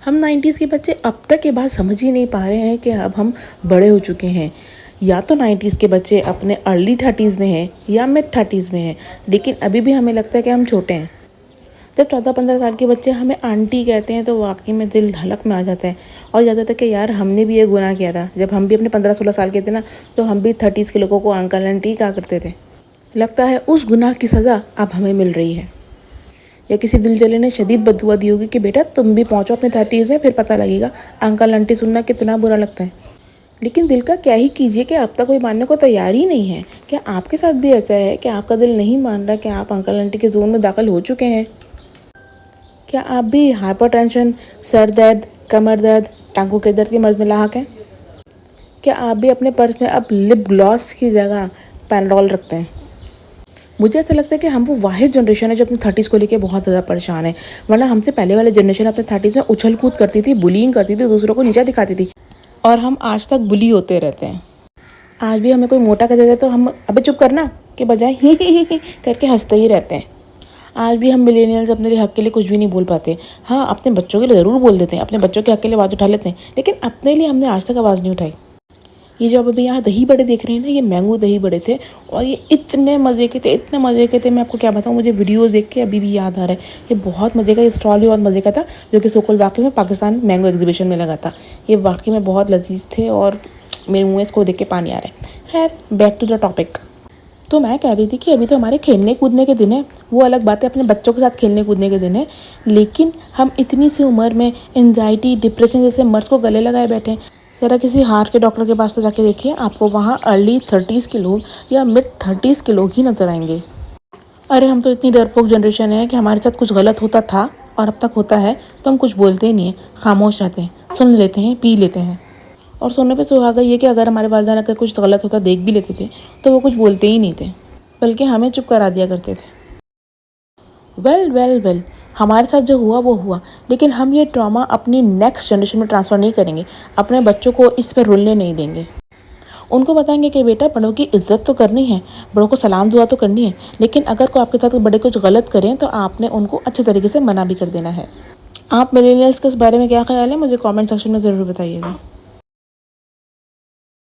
हम 90s के बच्चे अब तक ये बात समझ ही नहीं पा रहे हैं कि अब हम बड़े हो चुके हैं। या तो 90s के बच्चे अपने अर्ली 30s में हैं या मिड 30s में हैं, लेकिन अभी भी हमें लगता है कि हम छोटे हैं। जब 14-15 साल के बच्चे हमें आंटी कहते हैं तो वाकई में दिल धड़क में आ जाता है और याद आता है कि यार हमने भी ये गुनाह किया था। जब हम भी अपने 15-16 साल के थे ना, तो हम भी 30s के लोगों को अंकल आंटी कहा करते थे। लगता है उस गुनाह की सज़ा अब हमें मिल रही है। या किसी दिल जले ने शदीद बद्दुआ दी होगी कि बेटा तुम भी पहुंचो अपने 30s में, फिर पता लगेगा अंकल आंटी सुनना कितना बुरा लगता है। लेकिन दिल का क्या ही कीजिए कि अब तक कोई मानने को तैयार ही नहीं है। क्या आपके साथ भी ऐसा है कि आपका दिल नहीं मान रहा कि आप अंकल आंटी के जोन में दाखिल हो चुके हैं? क्या आप भी हाइपरटेंशन, सर दर्द, कमर दर्द, टांगों के दर्द के मर्ज में लाक हैं? क्या आप भी अपने पर्स में अब लिप ग्लॉस की जगह पैनाडोल रखते हैं? मुझे ऐसा लगता है कि हम वो वाहिद जनरेशन है जो अपने 30s को लेके बहुत ज़्यादा परेशान है। वरना हमसे पहले वाले जनरेशन अपने 30s में उछल कूद करती थी, बुलिंग करती थी, दूसरों को नीचा दिखाती थी, और हम आज तक बुली होते रहते हैं। आज भी हमें कोई मोटा कर देता है तो हम अबे चुप करना के बजाय ही करके हंसते ही रहते हैं। आज भी हम मिलेनियल्स अपने हक के लिए कुछ भी नहीं बोल पाते। हाँ, अपने बच्चों के लिए ज़रूर बोल देते हैं, अपने बच्चों के हक के लिए आवाज़ उठा लेते हैं, लेकिन अपने लिए हमने आज तक आवाज़ नहीं उठाई। ये जो आप अभी यहाँ दही बड़े देख रहे हैं ना, ये मैंगो दही बड़े थे और ये इतने मज़े के थे, इतने मज़े के थे, मैं आपको क्या बताऊँ। मुझे वीडियोस देख के अभी भी याद आ रहा है। ये बहुत मज़े का, ये स्टॉल भी बहुत मज़े का था जो कि सोकोल वाकई में पाकिस्तान मैंगो एग्जीबिशन में लगा था। ये वाकई में बहुत लजीज थे और मेरे मुँह में इसको देख के पानी आ रहा है। खैर, बैक टू द टॉपिक। तो मैं कह रही थी कि अभी तो हमारे खेलने कूदने के दिन है। वो अलग बात है, अपने बच्चों के साथ खेलने कूदने के दिन है, लेकिन हम इतनी सी उम्र में एंजाइटी, डिप्रेशन जैसे मर्ज को गले लगाए बैठे हैं। ज़रा किसी हार्ट के डॉक्टर के पास तो जाके देखिए, आपको वहाँ अर्ली 30s के लोग या मिड 30s के लोग ही नजर आएंगे। अरे हम तो इतनी डरपोक जनरेशन है कि हमारे साथ कुछ गलत होता था और अब तक होता है तो हम कुछ बोलते ही नहीं हैं, खामोश रहते हैं, सुन लेते हैं, पी लेते हैं। और सुनने पे सुहागा ये कि अगर हमारे वालिदैन अगर कुछ गलत होता देख भी लेते थे तो वो कुछ बोलते ही नहीं थे, बल्कि हमें चुप करा दिया करते थे। वेल, हमारे साथ जो हुआ वो हुआ, लेकिन हम ये ट्रॉमा अपनी नेक्स्ट जनरेशन में ट्रांसफ़र नहीं करेंगे। अपने बच्चों को इस पर रुलने नहीं देंगे। उनको बताएंगे कि बेटा बड़ों की इज्जत तो करनी है, बड़ों को सलाम दुआ तो करनी है, लेकिन अगर कोई आपके साथ बड़े कुछ गलत करें तो आपने उनको अच्छे तरीके से मना भी कर देना है। आप मिलेनियल्स के इस बारे में क्या ख्याल है, मुझे कमेंट सेक्शन में ज़रूर बताइएगा।